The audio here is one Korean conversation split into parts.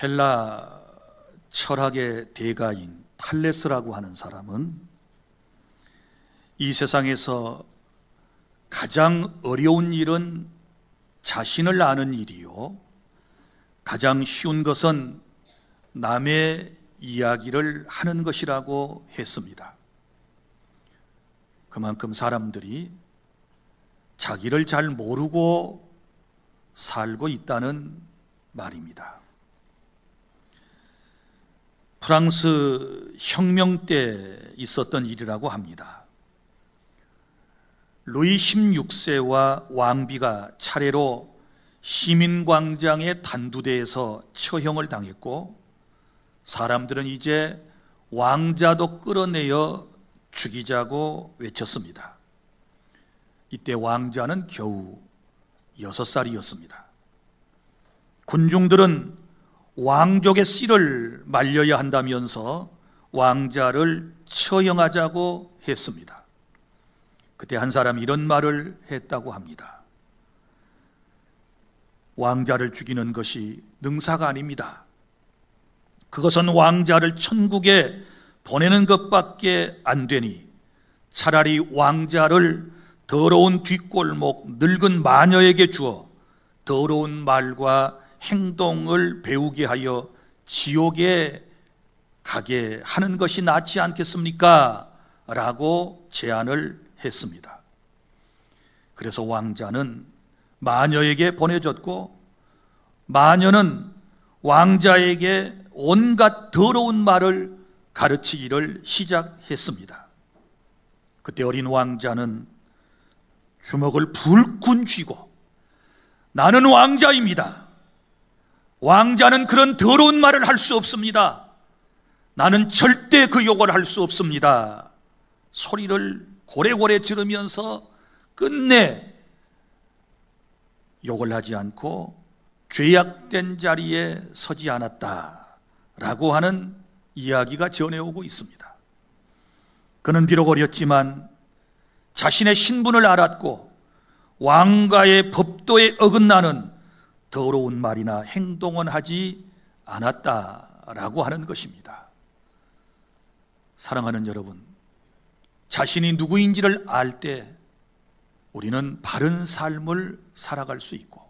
헬라 철학의 대가인 탈레스라고 하는 사람은 이 세상에서 가장 어려운 일은 자신을 아는 일이요, 가장 쉬운 것은 남의 이야기를 하는 것이라고 했습니다. 그만큼 사람들이 자기를 잘 모르고 살고 있다는 말입니다. 프랑스 혁명 때 있었던 일이라고 합니다. 루이 16세와 왕비가 차례로 시민광장의 단두대에서 처형을 당했고, 사람들은 이제 왕자도 끌어내어 죽이자고 외쳤습니다. 이때 왕자는 겨우 6살이었습니다. 군중들은 왕족의 씨를 말려야 한다면서 왕자를 처형하자고 했습니다. 그때 한 사람이 이런 말을 했다고 합니다. 왕자를 죽이는 것이 능사가 아닙니다. 그것은 왕자를 천국에 보내는 것밖에 안 되니 차라리 왕자를 더러운 뒷골목 늙은 마녀에게 주어 더러운 말과 행동을 배우게 하여 지옥에 가게 하는 것이 낫지 않겠습니까? 라고 제안을 했습니다. 그래서 왕자는 마녀에게 보내줬고, 마녀는 왕자에게 온갖 더러운 말을 가르치기를 시작했습니다. 그때 어린 왕자는 주먹을 불끈 쥐고, 나는 왕자입니다. 왕자는 그런 더러운 말을 할 수 없습니다. 나는 절대 그 욕을 할 수 없습니다. 소리를 고래고래 지르면서 끝내 욕을 하지 않고 죄악된 자리에 서지 않았다라고 하는 이야기가 전해오고 있습니다. 그는 비록 어렸지만 자신의 신분을 알았고 왕가의 법도에 어긋나는 더러운 말이나 행동은 하지 않았다라고 하는 것입니다. 사랑하는 여러분, 자신이 누구인지를 알 때 우리는 바른 삶을 살아갈 수 있고,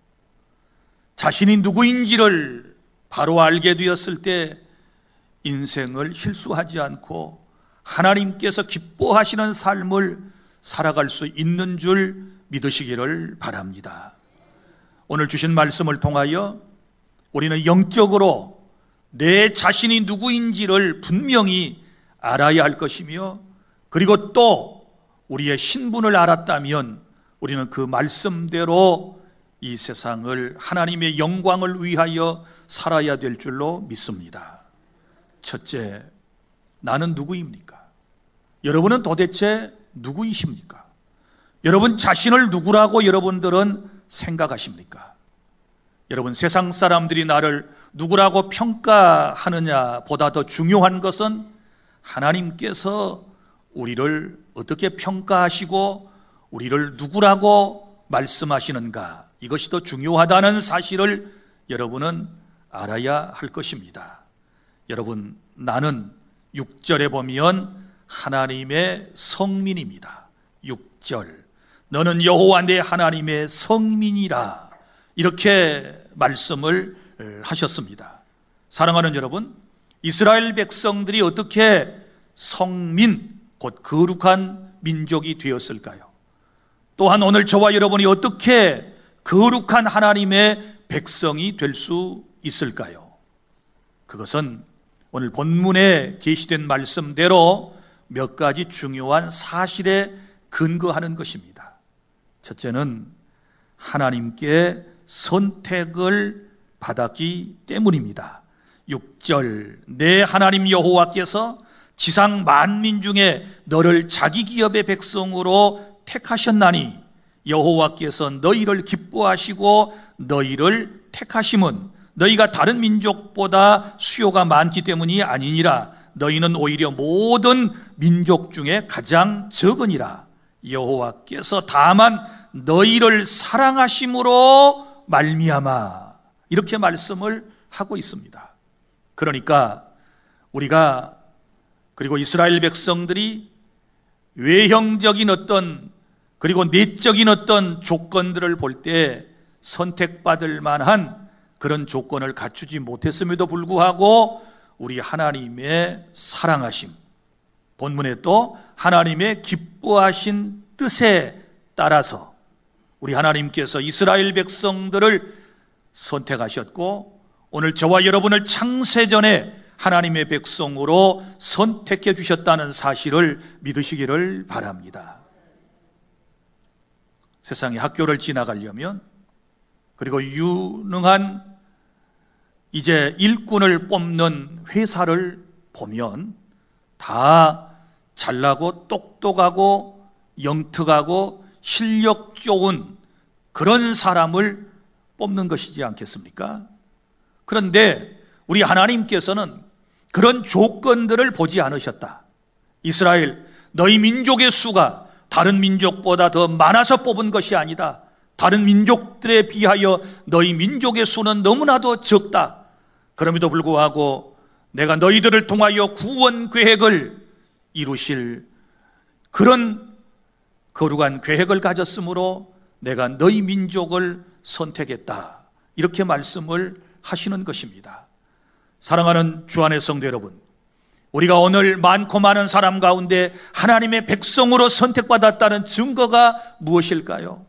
자신이 누구인지를 바로 알게 되었을 때 인생을 실수하지 않고 하나님께서 기뻐하시는 삶을 살아갈 수 있는 줄 믿으시기를 바랍니다. 오늘 주신 말씀을 통하여 우리는 영적으로 내 자신이 누구인지를 분명히 알아야 할 것이며, 그리고 또 우리의 신분을 알았다면 우리는 그 말씀대로 이 세상을 하나님의 영광을 위하여 살아야 될 줄로 믿습니다. 첫째, 나는 누구입니까? 여러분은 도대체 누구이십니까? 여러분 자신을 누구라고 여러분들은 생각하십니까? 여러분, 세상 사람들이 나를 누구라고 평가하느냐 보다 더 중요한 것은 하나님께서 우리를 어떻게 평가하시고 우리를 누구라고 말씀하시는가, 이것이 더 중요하다는 사실을 여러분은 알아야 할 것입니다. 여러분, 나는 6절에 보면 하나님의 성민입니다. 6절, 너는 여호와 내 하나님의 성민이라, 이렇게 말씀을 하셨습니다. 사랑하는 여러분, 이스라엘 백성들이 어떻게 성민, 곧 거룩한 민족이 되었을까요? 또한 오늘 저와 여러분이 어떻게 거룩한 하나님의 백성이 될 수 있을까요? 그것은 오늘 본문에 게시된 말씀대로 몇 가지 중요한 사실에 근거하는 것입니다. 첫째는 하나님께 선택을 받았기 때문입니다. 6절, 내 하나님 여호와께서 지상 만민 중에 너를 자기 기업의 백성으로 택하셨나니 여호와께서 너희를 기뻐하시고 너희를 택하심은 너희가 다른 민족보다 수요가 많기 때문이 아니니라. 너희는 오히려 모든 민족 중에 가장 적으니라. 여호와께서 다만 너희를 사랑하심으로 말미암아, 이렇게 말씀을 하고 있습니다. 그러니까 우리가 그리고 이스라엘 백성들이 외형적인 어떤 그리고 내적인 어떤 조건들을 볼 때 선택받을 만한 그런 조건을 갖추지 못했음에도 불구하고 우리 하나님의 사랑하심, 본문에 또 하나님의 기뻐하신 뜻에 따라서 우리 하나님께서 이스라엘 백성들을 선택하셨고 오늘 저와 여러분을 창세전에 하나님의 백성으로 선택해 주셨다는 사실을 믿으시기를 바랍니다. 세상의 학교를 지나가려면 그리고 유능한 이제 일꾼을 뽑는 회사를 보면 다 잘나고 똑똑하고 영특하고 실력 좋은 그런 사람을 뽑는 것이지 않겠습니까? 그런데 우리 하나님께서는 그런 조건들을 보지 않으셨다. 이스라엘, 너희 민족의 수가 다른 민족보다 더 많아서 뽑은 것이 아니다. 다른 민족들에 비하여 너희 민족의 수는 너무나도 적다. 그럼에도 불구하고 내가 너희들을 통하여 구원 계획을 이루실 그런 거룩한 계획을 가졌으므로 내가 너희 민족을 선택했다. 이렇게 말씀을 하시는 것입니다. 사랑하는 주 안의 성도 여러분, 우리가 오늘 많고 많은 사람 가운데 하나님의 백성으로 선택받았다는 증거가 무엇일까요?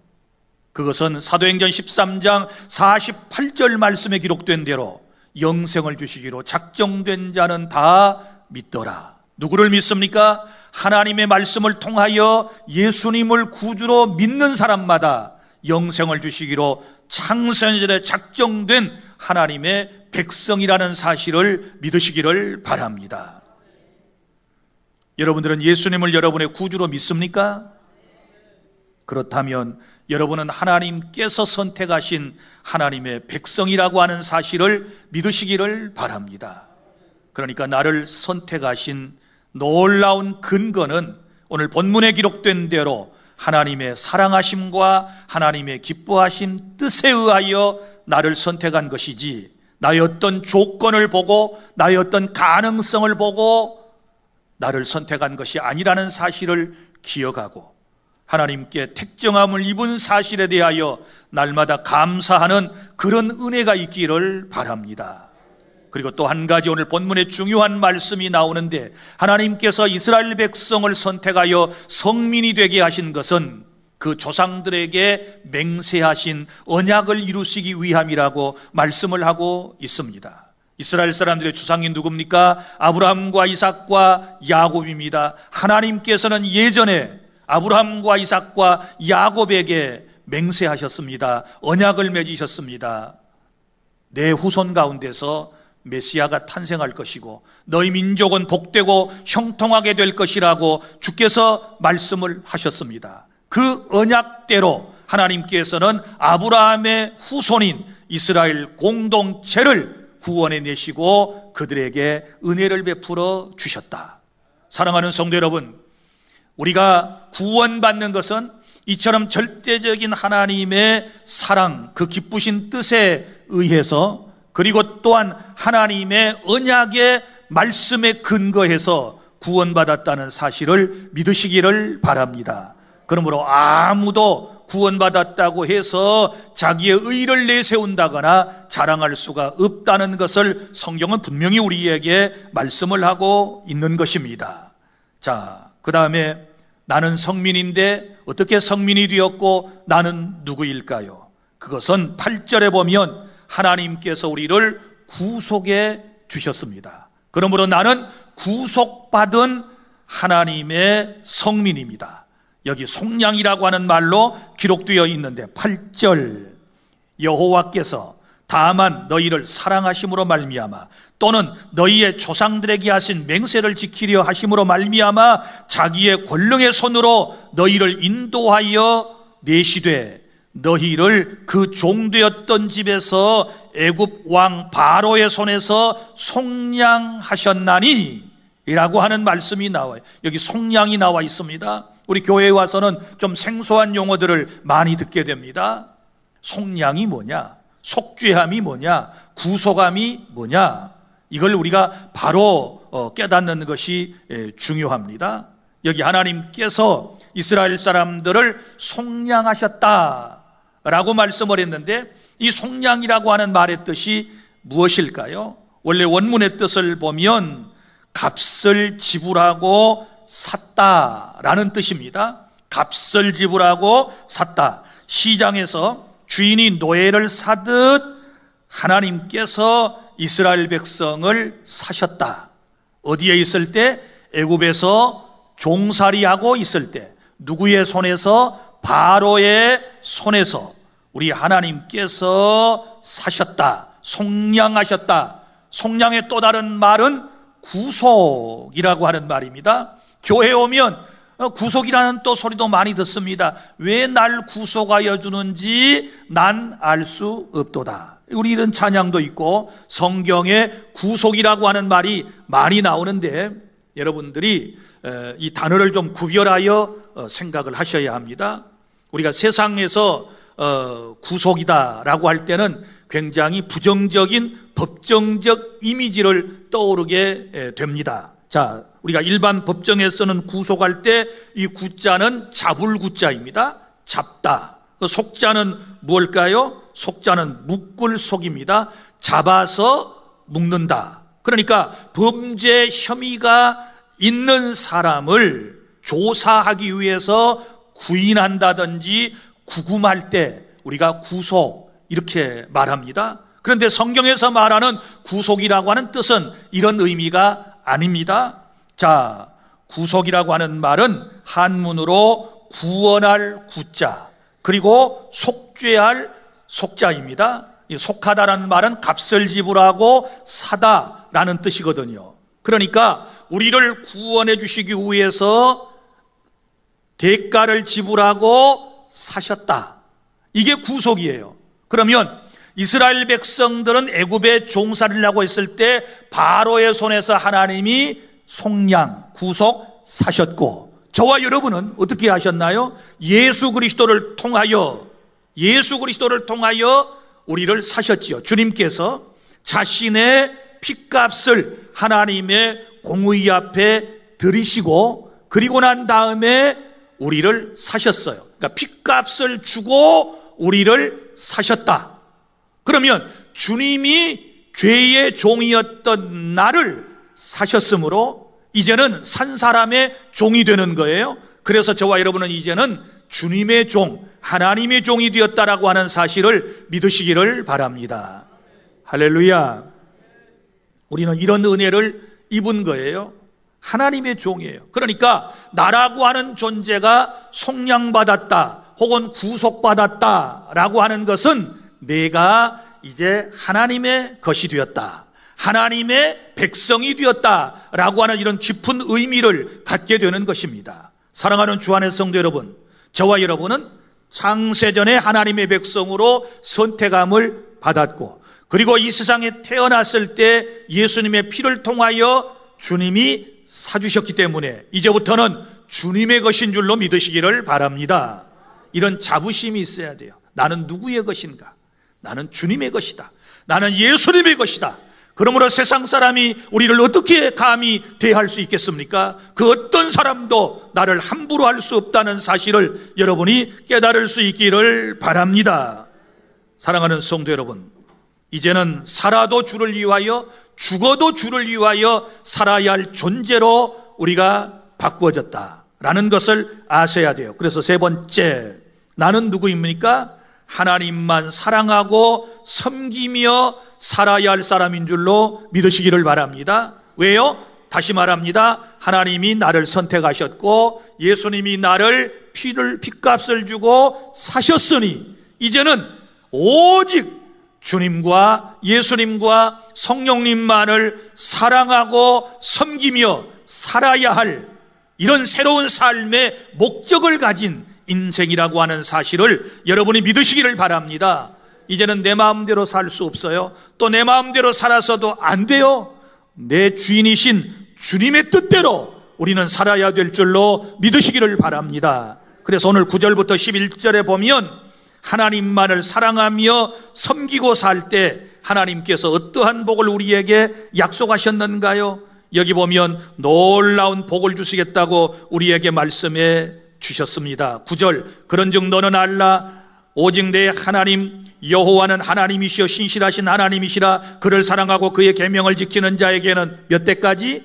그것은 사도행전 13장 48절 말씀에 기록된 대로 영생을 주시기로 작정된 자는 다 믿더라. 누구를 믿습니까? 하나님의 말씀을 통하여 예수님을 구주로 믿는 사람마다 영생을 주시기로 창세전에 작정된 하나님의 백성이라는 사실을 믿으시기를 바랍니다. 여러분들은 예수님을 여러분의 구주로 믿습니까? 그렇다면 여러분은 하나님께서 선택하신 하나님의 백성이라고 하는 사실을 믿으시기를 바랍니다. 그러니까 나를 선택하신 놀라운 근거는 오늘 본문에 기록된 대로 하나님의 사랑하심과 하나님의 기뻐하신 뜻에 의하여 나를 선택한 것이지, 나의 어떤 조건을 보고 나의 어떤 가능성을 보고 나를 선택한 것이 아니라는 사실을 기억하고 하나님께 택정함을 입은 사실에 대하여 날마다 감사하는 그런 은혜가 있기를 바랍니다. 그리고 또 한 가지 오늘 본문에 중요한 말씀이 나오는데, 하나님께서 이스라엘 백성을 선택하여 성민이 되게 하신 것은 그 조상들에게 맹세하신 언약을 이루시기 위함이라고 말씀을 하고 있습니다. 이스라엘 사람들의 조상이 누굽니까? 아브라함과 이삭과 야곱입니다. 하나님께서는 예전에 아브라함과 이삭과 야곱에게 맹세하셨습니다. 언약을 맺으셨습니다. 내 후손 가운데서 메시아가 탄생할 것이고 너희 민족은 복되고 형통하게 될 것이라고 주께서 말씀을 하셨습니다. 그 언약대로 하나님께서는 아브라함의 후손인 이스라엘 공동체를 구원해 내시고 그들에게 은혜를 베풀어 주셨다. 사랑하는 성도 여러분, 우리가 구원받는 것은 이처럼 절대적인 하나님의 사랑, 그 기쁘신 뜻에 의해서, 그리고 또한 하나님의 언약의 말씀에 근거해서 구원받았다는 사실을 믿으시기를 바랍니다. 그러므로 아무도 구원받았다고 해서 자기의 의를 내세운다거나 자랑할 수가 없다는 것을 성경은 분명히 우리에게 말씀을 하고 있는 것입니다. 자, 그 다음에 나는 성민인데 어떻게 성민이 되었고 나는 누구일까요? 그것은 8절에 보면 하나님께서 우리를 구속해 주셨습니다. 그러므로 나는 구속받은 하나님의 성민입니다. 여기 속량이라고 하는 말로 기록되어 있는데 8절, 여호와께서 다만 너희를 사랑하심으로 말미암아 또는 너희의 조상들에게 하신 맹세를 지키려 하심으로 말미암아 자기의 권능의 손으로 너희를 인도하여 내시되 너희를 그 종되었던 집에서 애굽 왕 바로의 손에서 속량하셨나니 이라고 하는 말씀이 나와요. 여기 속량이 나와 있습니다. 우리 교회에 와서는 좀 생소한 용어들을 많이 듣게 됩니다. 속량이 뭐냐? 속죄함이 뭐냐? 구속함이 뭐냐? 이걸 우리가 바로 깨닫는 것이 중요합니다. 여기 하나님께서 이스라엘 사람들을 속량하셨다라고 말씀을 했는데, 이 속량이라고 하는 말의 뜻이 무엇일까요? 원래 원문의 뜻을 보면 값을 지불하고 샀다라는 뜻입니다. 값을 지불하고 샀다. 시장에서 주인이 노예를 사듯 하나님께서 이스라엘 백성을 사셨다. 어디에 있을 때? 애굽에서 종살이하고 있을 때, 누구의 손에서? 바로의 손에서 우리 하나님께서 사셨다, 속량하셨다. 속량의 또 다른 말은 구속이라고 하는 말입니다. 교회에 오면 구속이라는 또 소리도 많이 듣습니다. 왜 날 구속하여 주는지 난 알 수 없도다. 우리 이런 찬양도 있고 성경에 구속이라고 하는 말이 많이 나오는데, 여러분들이 이 단어를 좀 구별하여 생각을 하셔야 합니다. 우리가 세상에서 구속이다라고 할 때는 굉장히 부정적인 법정적 이미지를 떠오르게 됩니다. 자, 우리가 일반 법정에 쓰는 구속할 때 이 구자는 잡을 구자입니다. 잡다. 그 속자는 무엇일까요? 속자는 묶을 속입니다. 잡아서 묶는다. 그러니까 범죄 혐의가 있는 사람을 조사하기 위해서 구인한다든지 구금할 때 우리가 구속 이렇게 말합니다. 그런데 성경에서 말하는 구속이라고 하는 뜻은 이런 의미가 아닙니다. 자, 구속이라고 하는 말은 한문으로 구원할 구자, 그리고 속죄할 속자입니다. 이 속하다라는 말은 값을 지불하고 사다라는 뜻이거든요. 그러니까 우리를 구원해 주시기 위해서 대가를 지불하고 사셨다. 이게 구속이에요. 그러면 이스라엘 백성들은 애굽에 종살이를 하고 있을 때 바로의 손에서 하나님이 속량, 구속 사셨고, 저와 여러분은 어떻게 하셨나요? 예수 그리스도를 통하여 우리를 사셨지요. 주님께서 자신의 핏값을 하나님의 공의 앞에 들이시고, 그리고 난 다음에 우리를 사셨어요. 그러니까 핏값을 주고 우리를 사셨다. 그러면 주님이 죄의 종이었던 나를 사셨으므로 이제는 산 사람의 종이 되는 거예요. 그래서 저와 여러분은 이제는 주님의 종, 하나님의 종이 되었다라고 하는 사실을 믿으시기를 바랍니다. 할렐루야. 우리는 이런 은혜를 입은 거예요. 하나님의 종이에요. 그러니까 나라고 하는 존재가 속량받았다 혹은 구속받았다라고 하는 것은 내가 이제 하나님의 것이 되었다, 하나님의 백성이 되었다라고 하는 이런 깊은 의미를 갖게 되는 것입니다. 사랑하는 주안의 성도 여러분, 저와 여러분은 창세전에 하나님의 백성으로 선택함을 받았고, 그리고 이 세상에 태어났을 때 예수님의 피를 통하여 주님이 사주셨기 때문에 이제부터는 주님의 것인 줄로 믿으시기를 바랍니다. 이런 자부심이 있어야 돼요. 나는 누구의 것인가? 나는 주님의 것이다. 나는 예수님의 것이다. 그러므로 세상 사람이 우리를 어떻게 감히 대할 수 있겠습니까? 그 어떤 사람도 나를 함부로 할 수 없다는 사실을 여러분이 깨달을 수 있기를 바랍니다. 사랑하는 성도 여러분, 이제는 살아도 주를 위하여, 죽어도 주를 위하여 살아야 할 존재로 우리가 바꾸어졌다라는 것을 아셔야 돼요. 그래서 세 번째, 나는 누구입니까? 하나님만 사랑하고 섬기며 살아야 할 사람인 줄로 믿으시기를 바랍니다. 왜요? 다시 말합니다. 하나님이 나를 선택하셨고 예수님이 나를 핏값을 주고 사셨으니 이제는 오직 주님과 예수님과 성령님만을 사랑하고 섬기며 살아야 할 이런 새로운 삶의 목적을 가진 인생이라고 하는 사실을 여러분이 믿으시기를 바랍니다. 이제는 내 마음대로 살 수 없어요. 또 내 마음대로 살아서도 안 돼요. 내 주인이신 주님의 뜻대로 우리는 살아야 될 줄로 믿으시기를 바랍니다. 그래서 오늘 9절부터 11절에 보면 하나님만을 사랑하며 섬기고 살 때 하나님께서 어떠한 복을 우리에게 약속하셨는가요? 여기 보면 놀라운 복을 주시겠다고 우리에게 말씀해 주셨습니다. 9절, 그런즉 너는 알라 오직 내 하나님 여호와는 하나님이시여 신실하신 하나님이시라. 그를 사랑하고 그의 계명을 지키는 자에게는 몇 대까지?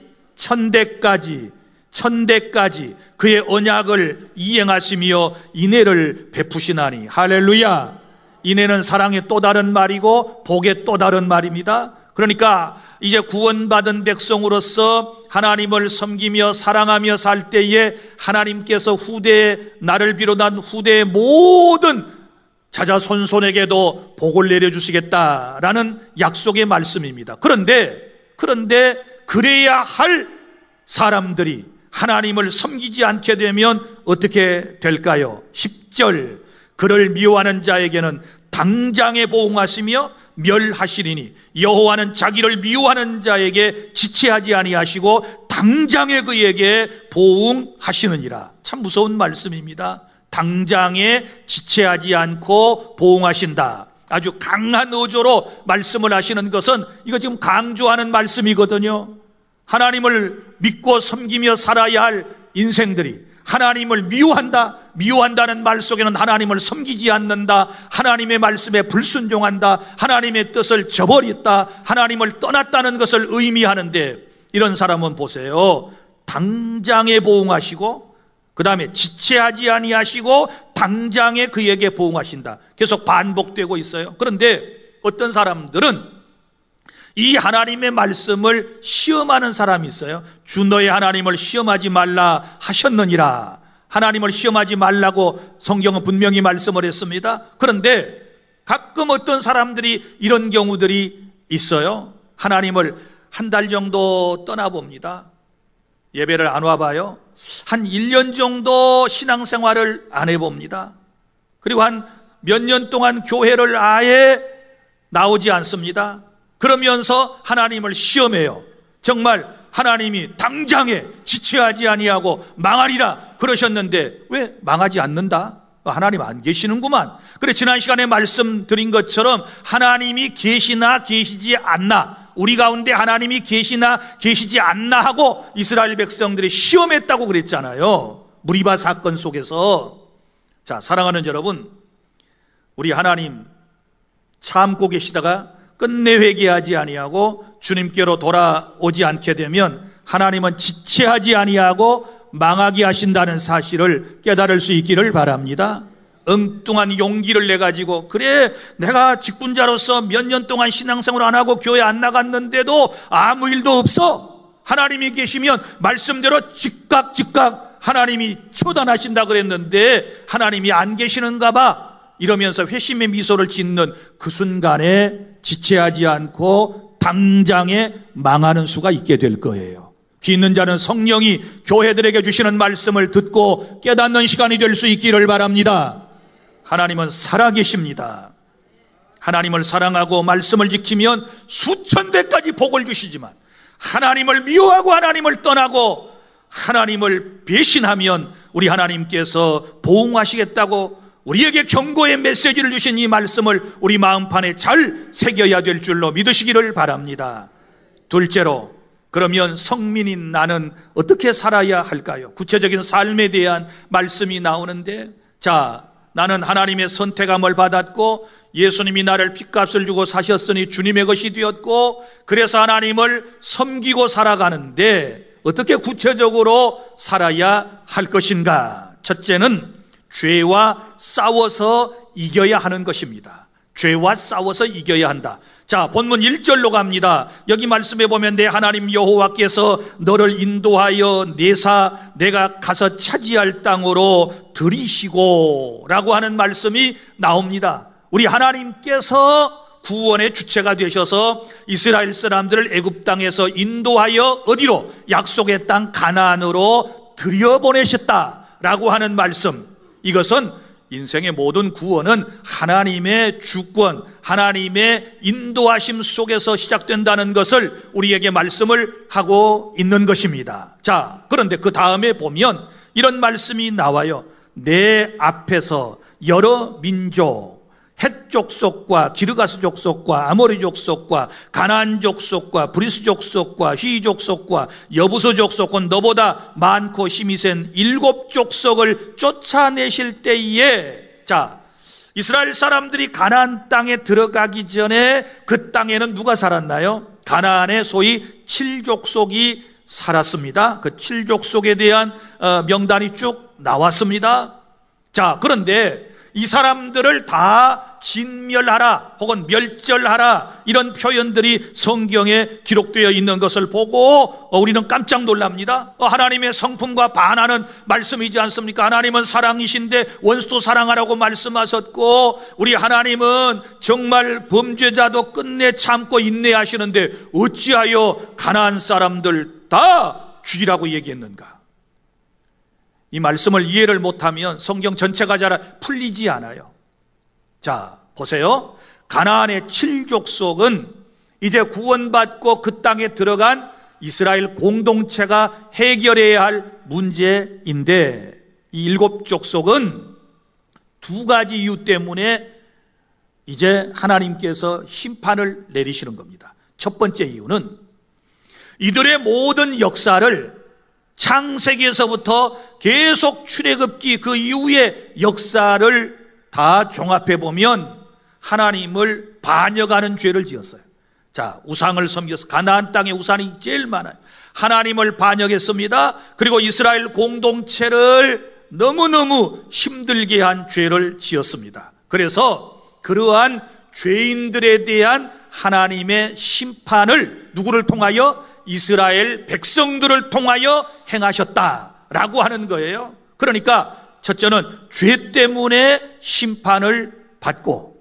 천대까지 그의 언약을 이행하시며 인애를 베푸시나니. 할렐루야. 인애는 사랑의 또 다른 말이고 복의 또 다른 말입니다. 그러니까 이제 구원받은 백성으로서 하나님을 섬기며 사랑하며 살 때에 하나님께서 후대에 나를 비롯한 후대의 모든 자자손손에게도 복을 내려주시겠다라는 약속의 말씀입니다. 그런데 그래야 할 사람들이 하나님을 섬기지 않게 되면 어떻게 될까요? 10절, 그를 미워하는 자에게는 당장에 보응하시며 멸하시리니 여호와는 자기를 미워하는 자에게 지체하지 아니하시고 당장에 그에게 보응하시느니라. 참 무서운 말씀입니다. 당장에 지체하지 않고 보응하신다. 아주 강한 어조로 말씀을 하시는 것은 이거 지금 강조하는 말씀이거든요. 하나님을 믿고 섬기며 살아야 할 인생들이 하나님을 미워한다는 말 속에는 하나님을 섬기지 않는다, 하나님의 말씀에 불순종한다, 하나님의 뜻을 저버렸다, 하나님을 떠났다는 것을 의미하는데, 이런 사람은 보세요, 당장에 보응하시고 그 다음에 지체하지 아니하시고 당장에 그에게 보응하신다. 계속 반복되고 있어요. 그런데 어떤 사람들은 이 하나님의 말씀을 시험하는 사람이 있어요. 주 너의 하나님을 시험하지 말라 하셨느니라. 하나님을 시험하지 말라고 성경은 분명히 말씀을 했습니다. 그런데 가끔 어떤 사람들이 이런 경우들이 있어요. 하나님을 한 달 정도 떠나봅니다. 예배를 안 와봐요. 한 1년 정도 신앙생활을 안 해봅니다. 그리고 한 몇 년 동안 교회를 아예 나오지 않습니다. 그러면서 하나님을 시험해요. 정말 하나님이 당장에 지체하지 아니하고 망하리라 그러셨는데 왜 망하지 않는다? 하나님 안 계시는구만. 그래, 지난 시간에 말씀드린 것처럼 하나님이 계시나 계시지 않나, 우리 가운데 하나님이 계시나 계시지 않나 하고 이스라엘 백성들이 시험했다고 그랬잖아요. 무리바 사건 속에서. 자, 사랑하는 여러분, 우리 하나님 참고 계시다가 끝내 회개하지 아니하고 주님께로 돌아오지 않게 되면 하나님은 지체하지 아니하고 망하게 하신다는 사실을 깨달을 수 있기를 바랍니다. 엉뚱한 용기를 내가지고, 그래 내가 직분자로서 몇 년 동안 신앙생활 안 하고 교회 안 나갔는데도 아무 일도 없어, 하나님이 계시면 말씀대로 즉각 하나님이 처단하신다 그랬는데 하나님이 안 계시는가 봐, 이러면서 회심의 미소를 짓는 그 순간에 지체하지 않고 당장에 망하는 수가 있게 될 거예요. 귀 있는 자는 성령이 교회들에게 주시는 말씀을 듣고 깨닫는 시간이 될 수 있기를 바랍니다. 하나님은 살아계십니다. 하나님을 사랑하고 말씀을 지키면 수천 배까지 복을 주시지만, 하나님을 미워하고 하나님을 떠나고 하나님을 배신하면 우리 하나님께서 보응하시겠다고 우리에게 경고의 메시지를 주신 이 말씀을 우리 마음판에 잘 새겨야 될 줄로 믿으시기를 바랍니다. 둘째로, 그러면 성민인 나는 어떻게 살아야 할까요? 구체적인 삶에 대한 말씀이 나오는데, 자, 나는 하나님의 선택함을 받았고 예수님이 나를 핏값을 주고 사셨으니 주님의 것이 되었고, 그래서 하나님을 섬기고 살아가는데 어떻게 구체적으로 살아야 할 것인가? 첫째는 죄와 싸워서 이겨야 하는 것입니다. 죄와 싸워서 이겨야 한다. 자, 본문 1절로 갑니다. 여기 말씀해 보면 내 하나님 여호와께서 너를 인도하여 내가 가서 차지할 땅으로 들이시고 라고 하는 말씀이 나옵니다. 우리 하나님께서 구원의 주체가 되셔서 이스라엘 사람들을 애굽 땅에서 인도하여 어디로? 약속의 땅 가나안으로 들여보내셨다라고 하는 말씀. 이것은 인생의 모든 구원은 하나님의 주권, 하나님의 인도하심 속에서 시작된다는 것을 우리에게 말씀을 하고 있는 것입니다. 자, 그런데 그 다음에 보면 이런 말씀이 나와요. 내 앞에서 여러 민족, 헷 족속과 기르가스 족속과 아모리 족속과 가나안 족속과 브리스 족속과 휘 족속과 여부서 족속은 너보다 많고 힘이 센 7 족속을 쫓아내실 때에, 자, 이스라엘 사람들이 가나안 땅에 들어가기 전에 그 땅에는 누가 살았나요? 가나안의 소위 7 족속이 살았습니다. 그 7 족속에 대한 명단이 쭉 나왔습니다. 자, 그런데 이 사람들을 다 진멸하라 혹은 멸절하라, 이런 표현들이 성경에 기록되어 있는 것을 보고 우리는 깜짝 놀랍니다. 하나님의 성품과 반하는 말씀이지 않습니까? 하나님은 사랑이신데 원수도 사랑하라고 말씀하셨고, 우리 하나님은 정말 범죄자도 끝내 참고 인내하시는데 어찌하여 가나안 사람들 다 죽이라고 얘기했는가? 이 말씀을 이해를 못하면 성경 전체가 잘 풀리지 않아요. 자, 보세요. 가나안의 7 족속은 이제 구원받고 그 땅에 들어간 이스라엘 공동체가 해결해야 할 문제인데, 이 7 족속은 2가지 이유 때문에 이제 하나님께서 심판을 내리시는 겁니다. 첫 번째 이유는 이들의 모든 역사를 창세기에서부터 계속 출애굽기 그 이후의 역사를 다 종합해 보면 하나님을 반역하는 죄를 지었어요. 자, 우상을 섬겨서 가나안 땅에 우상이 제일 많아요. 하나님을 반역했습니다. 그리고 이스라엘 공동체를 너무너무 힘들게 한 죄를 지었습니다. 그래서 그러한 죄인들에 대한 하나님의 심판을 누구를 통하여? 이스라엘 백성들을 통하여 행하셨다라고 하는 거예요. 그러니까 첫째는 죄 때문에 심판을 받고,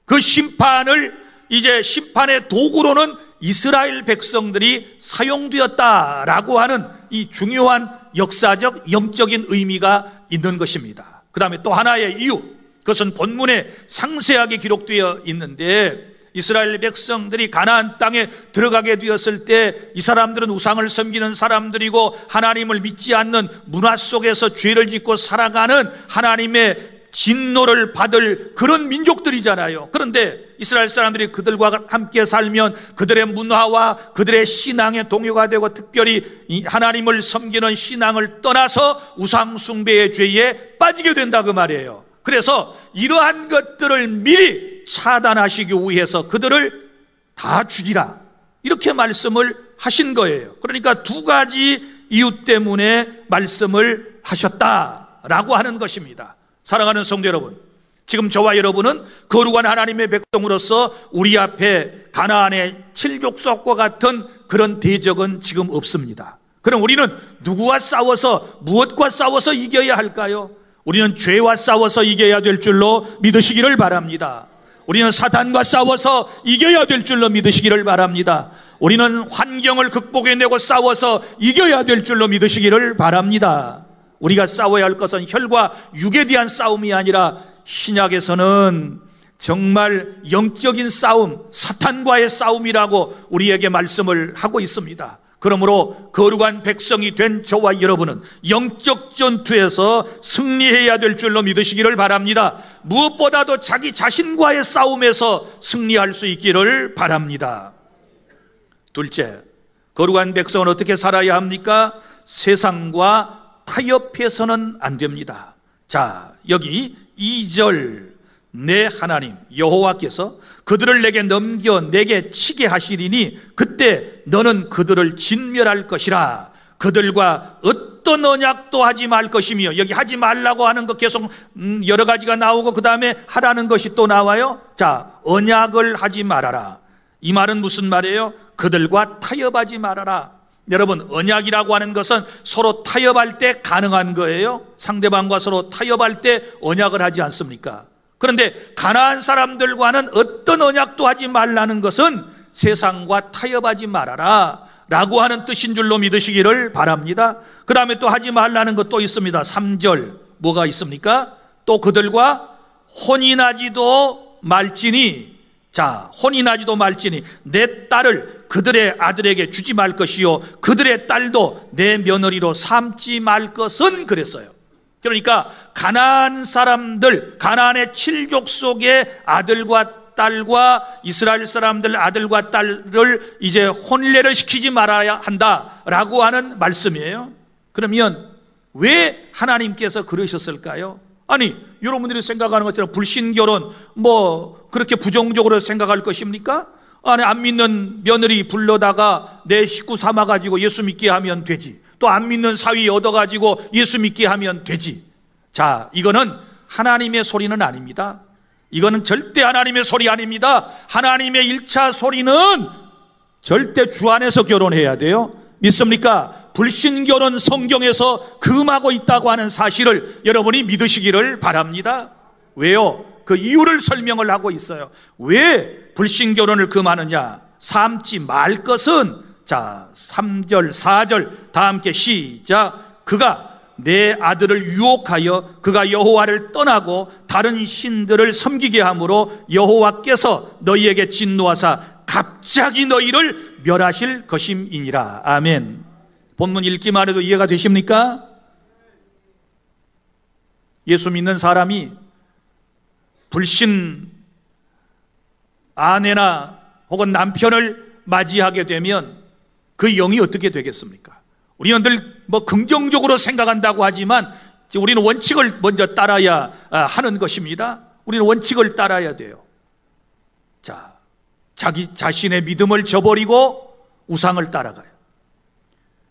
그 심판을 이제 심판의 도구로는 이스라엘 백성들이 사용되었다라고 하는 이 중요한 역사적 영적인 의미가 있는 것입니다. 그 다음에 또 하나의 이유, 그것은 본문에 상세하게 기록되어 있는데, 이스라엘 백성들이 가나안 땅에 들어가게 되었을 때 이 사람들은 우상을 섬기는 사람들이고 하나님을 믿지 않는 문화 속에서 죄를 짓고 살아가는 하나님의 진노를 받을 그런 민족들이잖아요. 그런데 이스라엘 사람들이 그들과 함께 살면 그들의 문화와 그들의 신앙에 동요가 되고, 특별히 하나님을 섬기는 신앙을 떠나서 우상 숭배의 죄에 빠지게 된다 그 말이에요. 그래서 이러한 것들을 미리 차단하시기 위해서 그들을 다 죽이라, 이렇게 말씀을 하신 거예요. 그러니까 2가지 이유 때문에 말씀을 하셨다라고 하는 것입니다. 사랑하는 성도 여러분, 지금 저와 여러분은 거룩한 하나님의 백성으로서 우리 앞에 가나안의 7 족속과 같은 그런 대적은 지금 없습니다. 그럼 우리는 누구와 싸워서, 무엇과 싸워서 이겨야 할까요? 우리는 죄와 싸워서 이겨야 될 줄로 믿으시기를 바랍니다. 우리는 사탄과 싸워서 이겨야 될 줄로 믿으시기를 바랍니다. 우리는 환경을 극복해내고 싸워서 이겨야 될 줄로 믿으시기를 바랍니다. 우리가 싸워야 할 것은 혈과 육에 대한 싸움이 아니라 신약에서는 정말 영적인 싸움, 사탄과의 싸움이라고 우리에게 말씀을 하고 있습니다. 그러므로 거룩한 백성이 된 저와 여러분은 영적 전투에서 승리해야 될 줄로 믿으시기를 바랍니다. 무엇보다도 자기 자신과의 싸움에서 승리할 수 있기를 바랍니다. 둘째, 거룩한 백성은 어떻게 살아야 합니까? 세상과 타협해서는 안 됩니다. 자, 여기 2절, 내 하나님 여호와께서 그들을 내게 넘겨 내게 치게 하시리니 그때 너는 그들을 진멸할 것이라. 그들과 어떤 언약도 하지 말 것이며, 여기 하지 말라고 하는 것 계속 여러 가지가 나오고 그 다음에 하라는 것이 또 나와요. 자, 언약을 하지 말아라. 이 말은 무슨 말이에요? 그들과 타협하지 말아라. 여러분, 언약이라고 하는 것은 서로 타협할 때 가능한 거예요. 상대방과 서로 타협할 때 언약을 하지 않습니까? 그런데 가나안 사람들과는 어떤 언약도 하지 말라는 것은 세상과 타협하지 말아라 라고 하는 뜻인 줄로 믿으시기를 바랍니다. 그 다음에 또 하지 말라는 것도 있습니다. 3절 뭐가 있습니까? 또 그들과 혼인하지도 말지니, 자, 혼인하지도 말지니 내 딸을 그들의 아들에게 주지 말 것이요 그들의 딸도 내 며느리로 삼지 말 것은, 그랬어요. 그러니까 가나안 사람들, 가나안의 7족 속의 아들과 딸과 이스라엘 사람들 아들과 딸을 이제 혼례를 시키지 말아야 한다라고 하는 말씀이에요. 그러면 왜 하나님께서 그러셨을까요? 아니, 여러분들이 생각하는 것처럼 불신결혼 뭐 그렇게 부정적으로 생각할 것입니까? 아니, 안 믿는 며느리 불러다가 내 식구 삼아가지고 예수 믿게 하면 되지. 또 안 믿는 사위 얻어가지고 예수 믿게 하면 되지. 자, 이거는 하나님의 소리는 아닙니다. 이거는 절대 하나님의 소리 아닙니다. 하나님의 1차 소리는 절대 주 안에서 결혼해야 돼요. 믿습니까? 불신결혼 성경에서 금하고 있다고 하는 사실을 여러분이 믿으시기를 바랍니다. 왜요? 그 이유를 설명을 하고 있어요. 왜 불신결혼을 금하느냐? 삼지 말 것은, 자, 3절 4절 다 함께 시작. 그가 내 아들을 유혹하여 그가 여호와를 떠나고 다른 신들을 섬기게 함으로 여호와께서 너희에게 진노하사 갑자기 너희를 멸하실 것임이니라. 아멘. 본문 읽기만 해도 이해가 되십니까? 예수 믿는 사람이 불신 아내나 혹은 남편을 맞이하게 되면 그 영이 어떻게 되겠습니까? 우리는 늘 뭐 긍정적으로 생각한다고 하지만 우리는 원칙을 먼저 따라야 하는 것입니다. 우리는 원칙을 따라야 돼요. 자, 자기 자신의 믿음을 저버리고 우상을 따라가요.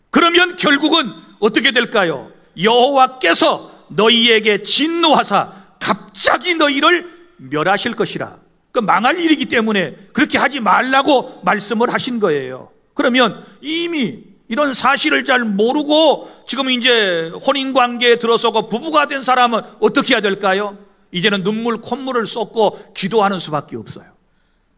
그러면 결국은 어떻게 될까요? 여호와께서 너희에게 진노하사 갑자기 너희를 멸하실 것이라. 그 망할 일이기 때문에 그렇게 하지 말라고 말씀을 하신 거예요. 그러면 이미 이런 사실을 잘 모르고 지금 이제 혼인관계에 들어서고 부부가 된 사람은 어떻게 해야 될까요? 이제는 눈물 콧물을 쏟고 기도하는 수밖에 없어요.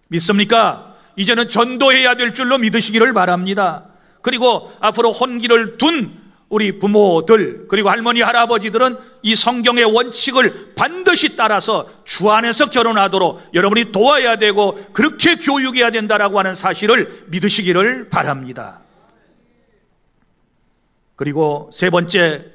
믿습니까? 이제는 전도해야 될 줄로 믿으시기를 바랍니다. 그리고 앞으로 혼기를 둔 우리 부모들 그리고 할머니 할아버지들은 이 성경의 원칙을 반드시 따라서 주 안에서 결혼하도록 여러분이 도와야 되고 그렇게 교육해야 된다라고 하는 사실을 믿으시기를 바랍니다. 그리고 세 번째,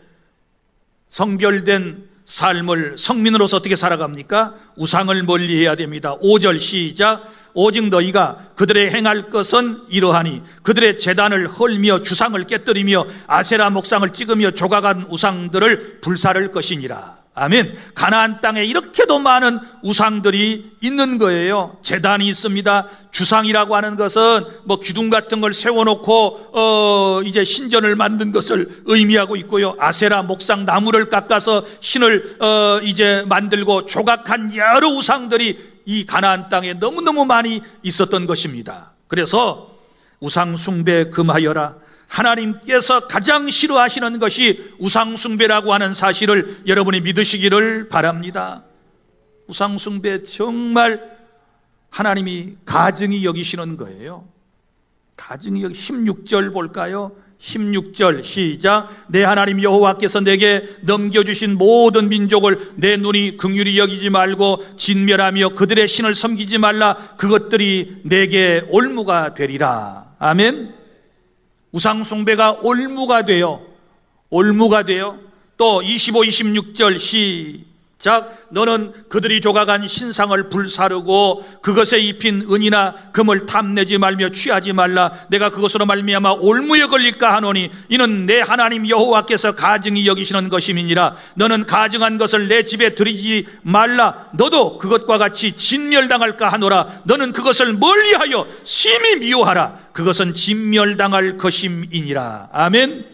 성결된 삶을 성민으로서 어떻게 살아갑니까? 우상을 멀리해야 됩니다. 5절 시작. 오직 너희가 그들의 행할 것은 이러하니 그들의 제단을 헐며 주상을 깨뜨리며 아세라 목상을 찍으며 조각한 우상들을 불사를 것이니라. 아멘. 가나안 땅에 이렇게도 많은 우상들이 있는 거예요. 제단이 있습니다. 주상이라고 하는 것은 뭐 기둥 같은 걸 세워놓고 이제 신전을 만든 것을 의미하고 있고요. 아세라 목상 나무를 깎아서 신을 이제 만들고 조각한 여러 우상들이 이 가나안 땅에 너무너무 많이 있었던 것입니다. 그래서 우상 숭배 금하여라. 하나님께서 가장 싫어하시는 것이 우상 숭배라고 하는 사실을 여러분이 믿으시기를 바랍니다. 우상 숭배 정말 하나님이 가증히 여기시는 거예요. 가증히 16절 볼까요? 16절 시작. 내 하나님 여호와께서 내게 넘겨주신 모든 민족을 내 눈이 긍휼히 여기지 말고 진멸하며 그들의 신을 섬기지 말라. 그것들이 내게 올무가 되리라. 아멘. 우상 숭배가 올무가 돼요. 올무가 돼요. 또 25, 26절 시작. 너는 그들이 조각한 신상을 불사르고 그것에 입힌 은이나 금을 탐내지 말며 취하지 말라. 내가 그것으로 말미암아 올무에 걸릴까 하노니 이는 내 하나님 여호와께서 가증히 여기시는 것임이니라. 너는 가증한 것을 내 집에 들이지 말라. 너도 그것과 같이 진멸당할까 하노라. 너는 그것을 멀리하여 심히 미워하라. 그것은 진멸당할 것임이니라. 아멘.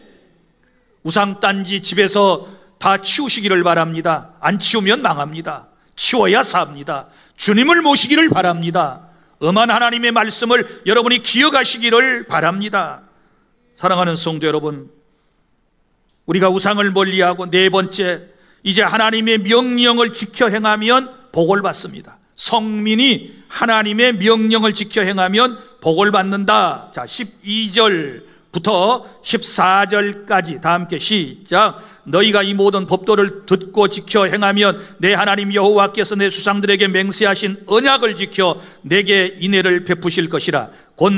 우상단지 집에서 다 치우시기를 바랍니다. 안 치우면 망합니다. 치워야 삽니다. 주님을 모시기를 바랍니다. 엄한 하나님의 말씀을 여러분이 기억하시기를 바랍니다. 사랑하는 성도 여러분, 우리가 우상을 멀리하고 네 번째, 이제 하나님의 명령을 지켜 행하면 복을 받습니다. 성민이 하나님의 명령을 지켜 행하면 복을 받는다. 자, 12절부터 14절까지 다 함께 시작. 너희가 이 모든 법도를 듣고 지켜 행하면 내 하나님 여호와께서 내 수상들에게 맹세하신 언약을 지켜 내게 인애를 베푸실 것이라. 곧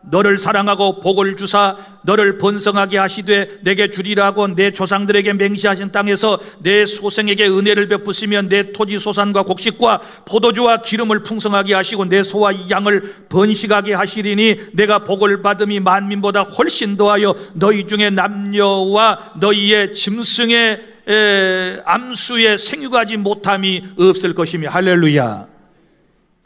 너를 사랑하고 복을 주사 너를 번성하게 하시되 내게 주리라고 내 조상들에게 맹세하신 땅에서 내 소생에게 은혜를 베푸시며 내 토지 소산과 곡식과 포도주와 기름을 풍성하게 하시고 내 소와 양을 번식하게 하시리니 내가 복을 받음이 만민보다 훨씬 더하여 너희 중에 남녀와 너희의 짐승의 암수에 생육하지 못함이 없을 것이며. 할렐루야.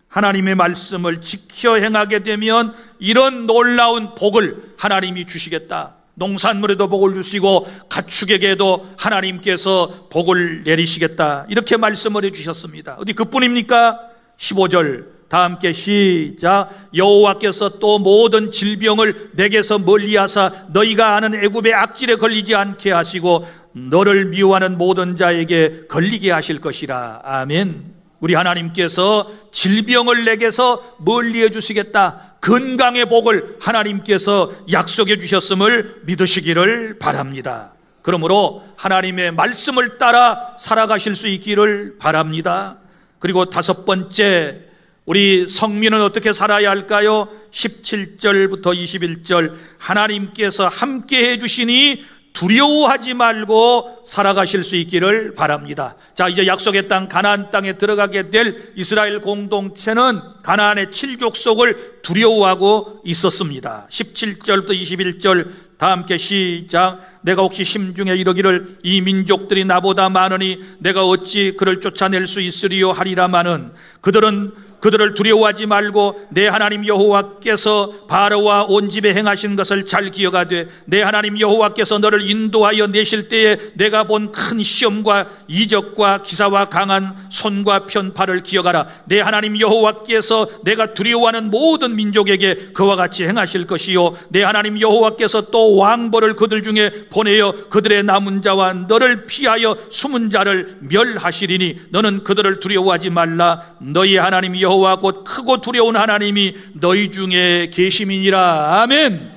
하나님의 말씀을 지켜 행하게 되면 이런 놀라운 복을 하나님이 주시겠다. 농산물에도 복을 주시고 가축에게도 하나님께서 복을 내리시겠다, 이렇게 말씀을 해주셨습니다. 어디 그뿐입니까? 15절 다 함께 시작. 여호와께서 또 모든 질병을 내게서 멀리하사 너희가 아는 애굽의 악질에 걸리지 않게 하시고 너를 미워하는 모든 자에게 걸리게 하실 것이라. 아멘. 우리 하나님께서 질병을 내게서 멀리해 주시겠다, 건강의 복을 하나님께서 약속해 주셨음을 믿으시기를 바랍니다. 그러므로 하나님의 말씀을 따라 살아가실 수 있기를 바랍니다. 그리고 다섯 번째, 우리 성민은 어떻게 살아야 할까요? 17절부터 21절 하나님께서 함께 해주시니 두려워하지 말고 살아가실 수 있기를 바랍니다. 자, 이제 약속의 땅 가나안 땅에 들어가게 될 이스라엘 공동체는 가나안의 7족속을 두려워하고 있었습니다. 17절부터 21절 다 함께 시작. 내가 혹시 심중에 이르기를 이 민족들이 나보다 많으니 내가 어찌 그를 쫓아낼 수 있으리요 하리라마는 그들을 두려워하지 말고 내 하나님 여호와께서 바로와 온 집에 행하신 것을 잘 기억하되 내 하나님 여호와께서 너를 인도하여 내실 때에 내가 본 큰 시험과 이적과 기사와 강한 손과 편팔을 기억하라. 내 하나님 여호와께서 내가 두려워하는 모든 민족에게 그와 같이 행하실 것이요 내 하나님 여호와께서 또 왕벌을 그들 중에 보내어 그들의 남은 자와 너를 피하여 숨은 자를 멸하시리니 너는 그들을 두려워하지 말라. 너희 하나님 여호와 곧 크고 두려운 하나님이 너희 중에 계심이니라. 아멘.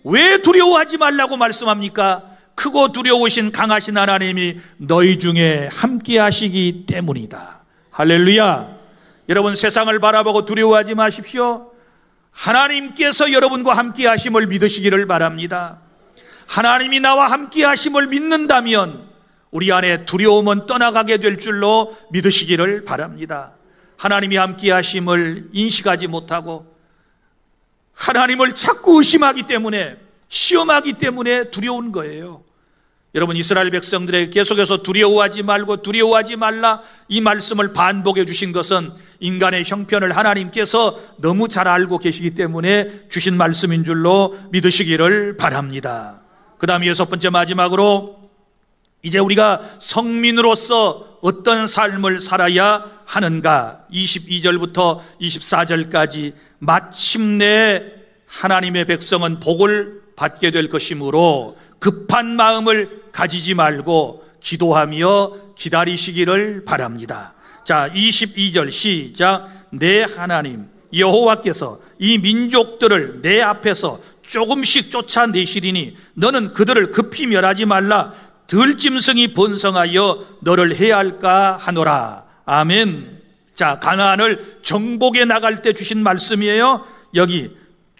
왜 두려워하지 말라고 말씀합니까? 크고 두려우신 강하신 하나님이 너희 중에 함께 하시기 때문이다. 할렐루야. 여러분, 세상을 바라보고 두려워하지 마십시오. 하나님께서 여러분과 함께 하심을 믿으시기를 바랍니다. 하나님이 나와 함께 하심을 믿는다면 우리 안에 두려움은 떠나가게 될 줄로 믿으시기를 바랍니다. 하나님이 함께 하심을 인식하지 못하고 하나님을 자꾸 의심하기 때문에, 시험하기 때문에 두려운 거예요. 여러분, 이스라엘 백성들에게 계속해서 두려워하지 말고 두려워하지 말라 이 말씀을 반복해 주신 것은 인간의 형편을 하나님께서 너무 잘 알고 계시기 때문에 주신 말씀인 줄로 믿으시기를 바랍니다. 그 다음에 여섯 번째, 마지막으로 이제 우리가 성민으로서 어떤 삶을 살아야 하는가, 22절부터 24절까지 마침내 하나님의 백성은 복을 받게 될 것이므로 급한 마음을 가지지 말고 기도하며 기다리시기를 바랍니다. 자, 22절 시작. 내 하나님 여호와께서 이 민족들을 내 앞에서 조금씩 쫓아내시리니 너는 그들을 급히 멸하지 말라. 들짐승이 번성하여 너를 해할까 하노라. 아멘. 자, 가나안을 정복해 나갈 때 주신 말씀이에요. 여기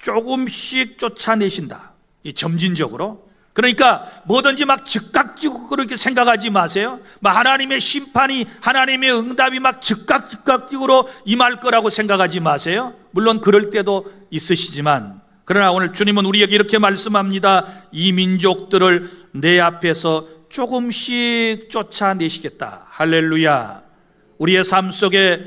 조금씩 쫓아내신다, 이 점진적으로. 그러니까 뭐든지 막 즉각적으로 그렇게 생각하지 마세요. 막 하나님의 심판이, 하나님의 응답이 막 즉각적으로 임할 거라고 생각하지 마세요. 물론 그럴 때도 있으시지만, 그러나 오늘 주님은 우리에게 이렇게 말씀합니다. 이 민족들을 내 앞에서 조금씩 쫓아내시겠다. 할렐루야. 우리의 삶 속에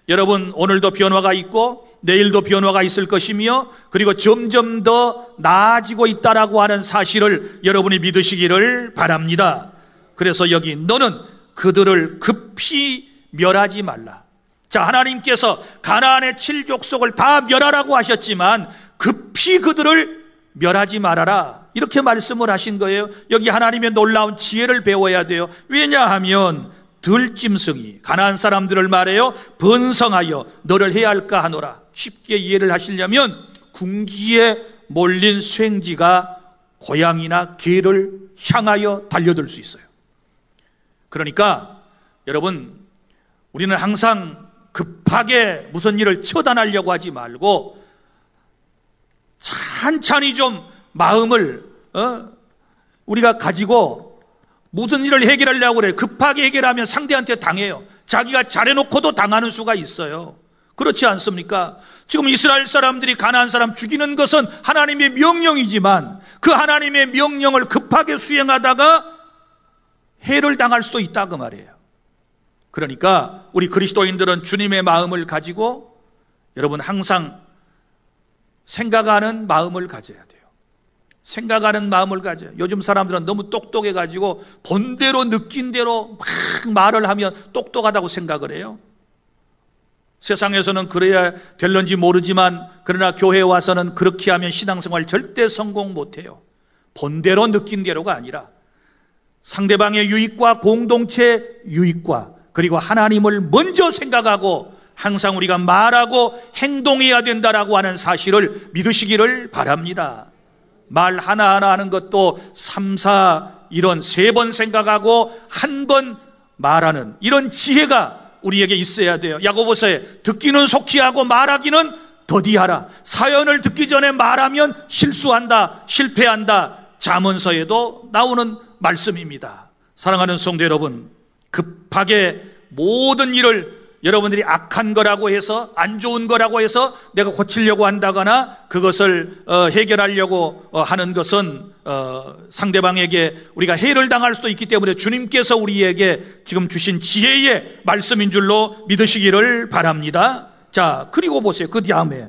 여러분, 오늘도 변화가 있고 내일도 변화가 있을 것이며, 그리고 점점 더 나아지고 있다라고 하는 사실을 여러분이 믿으시기를 바랍니다. 그래서 여기 너는 그들을 급히 멸하지 말라. 자, 하나님께서 가나안의 7족속을 다 멸하라고 하셨지만 급히 그들을 멸하지 말아라, 이렇게 말씀을 하신 거예요. 여기 하나님의 놀라운 지혜를 배워야 돼요. 왜냐하면 들짐승이, 가나안 사람들을 말해요, 번성하여 너를 해할까 하노라. 쉽게 이해를 하시려면 궁지에 몰린 수행지가 고양이나 개를 향하여 달려들 수 있어요. 그러니까 여러분, 우리는 항상 급하게 무슨 일을 처단하려고 하지 말고 찬찬히 좀 마음을 우리가 가지고 무슨 일을 해결하려고 그래. 급하게 해결하면 상대한테 당해요. 자기가 잘해놓고도 당하는 수가 있어요. 그렇지 않습니까? 지금 이스라엘 사람들이 가나안 사람 죽이는 것은 하나님의 명령이지만 그 하나님의 명령을 급하게 수행하다가 해를 당할 수도 있다 그 말이에요. 그러니까 우리 그리스도인들은 주님의 마음을 가지고 여러분 항상 생각하는 마음을 가져야 돼요. 생각하는 마음을 가져요. 요즘 사람들은 너무 똑똑해가지고 본대로 느낀 대로 막 말을 하면 똑똑하다고 생각을 해요. 세상에서는 그래야 될런지 모르지만 그러나 교회에 와서는 그렇게 하면 신앙생활 절대 성공 못해요. 본대로 느낀 대로가 아니라 상대방의 유익과 공동체 유익과 그리고 하나님을 먼저 생각하고 항상 우리가 말하고 행동해야 된다라고 하는 사실을 믿으시기를 바랍니다. 말 하나하나 하는 것도 3, 4 이런 3번 생각하고 한 번 말하는 이런 지혜가 우리에게 있어야 돼요. 야고보서에 듣기는 속히 하고 말하기는 더디하라. 사연을 듣기 전에 말하면 실수한다, 실패한다. 잠언서에도 나오는 말씀입니다. 사랑하는 성도 여러분, 급하게 모든 일을 여러분들이 악한 거라고 해서 안 좋은 거라고 해서 내가 고치려고 한다거나 그것을 해결하려고 하는 것은 상대방에게 우리가 해를 당할 수도 있기 때문에 주님께서 우리에게 지금 주신 지혜의 말씀인 줄로 믿으시기를 바랍니다. 자, 그리고 보세요. 그 다음에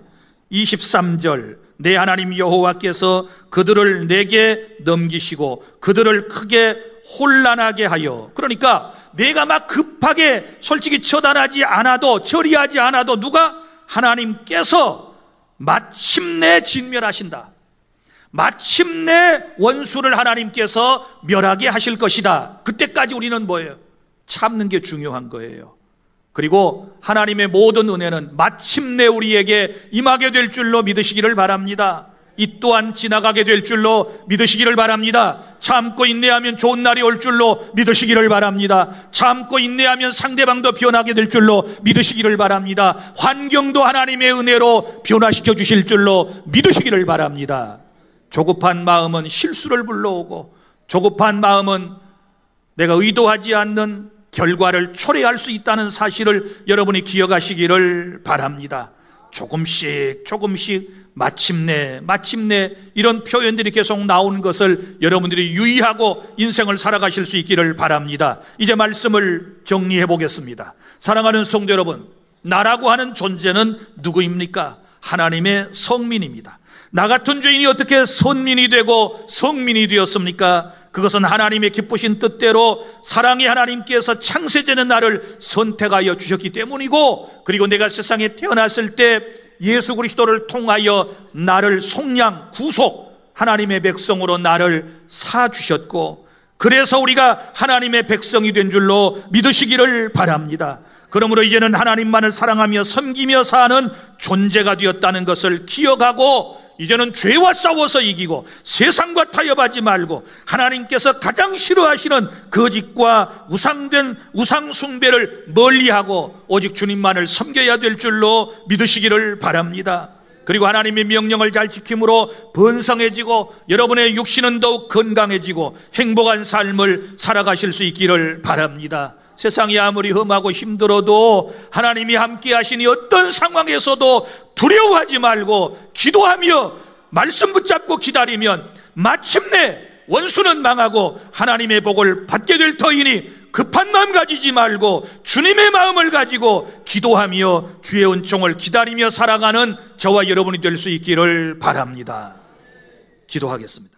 23절 내 하나님 여호와께서 그들을 내게 넘기시고 그들을 크게 혼란하게 하여, 그러니까 내가 막 급하게 솔직히 처단하지 않아도 처리하지 않아도 누가? 하나님께서 마침내 진멸하신다. 마침내 원수를 하나님께서 멸하게 하실 것이다. 그때까지 우리는 뭐예요? 참는 게 중요한 거예요. 그리고 하나님의 모든 은혜는 마침내 우리에게 임하게 될 줄로 믿으시기를 바랍니다. 이 또한 지나가게 될 줄로 믿으시기를 바랍니다. 참고 인내하면 좋은 날이 올 줄로 믿으시기를 바랍니다. 참고 인내하면 상대방도 변하게 될 줄로 믿으시기를 바랍니다. 환경도 하나님의 은혜로 변화시켜 주실 줄로 믿으시기를 바랍니다. 조급한 마음은 실수를 불러오고 조급한 마음은 내가 의도하지 않는 결과를 초래할 수 있다는 사실을 여러분이 기억하시기를 바랍니다. 조금씩 마침내 이런 표현들이 계속 나오는 것을 여러분들이 유의하고 인생을 살아가실 수 있기를 바랍니다. 이제 말씀을 정리해 보겠습니다. 사랑하는 성도 여러분, 나라고 하는 존재는 누구입니까? 하나님의 성민입니다. 나 같은 죄인이 어떻게 선민이 되고 성민이 되었습니까? 그것은 하나님의 기쁘신 뜻대로 사랑의 하나님께서 창세전에 나를 선택하여 주셨기 때문이고, 그리고 내가 세상에 태어났을 때 예수 그리스도를 통하여 나를 속량, 구속, 하나님의 백성으로 나를 사주셨고, 그래서 우리가 하나님의 백성이 된 줄로 믿으시기를 바랍니다. 그러므로 이제는 하나님만을 사랑하며 섬기며 사는 존재가 되었다는 것을 기억하고, 이제는 죄와 싸워서 이기고 세상과 타협하지 말고 하나님께서 가장 싫어하시는 거짓과 우상된 우상 숭배를 멀리하고 오직 주님만을 섬겨야 될 줄로 믿으시기를 바랍니다. 그리고 하나님의 명령을 잘 지킴으로 번성해지고 여러분의 육신은 더욱 건강해지고 행복한 삶을 살아가실 수 있기를 바랍니다. 세상이 아무리 험하고 힘들어도 하나님이 함께 하시니 어떤 상황에서도 두려워하지 말고 기도하며 말씀 붙잡고 기다리면 마침내 원수는 망하고 하나님의 복을 받게 될 터이니 급한 마음 가지지 말고 주님의 마음을 가지고 기도하며 주의 은총을 기다리며 살아가는 저와 여러분이 될 수 있기를 바랍니다. 기도하겠습니다.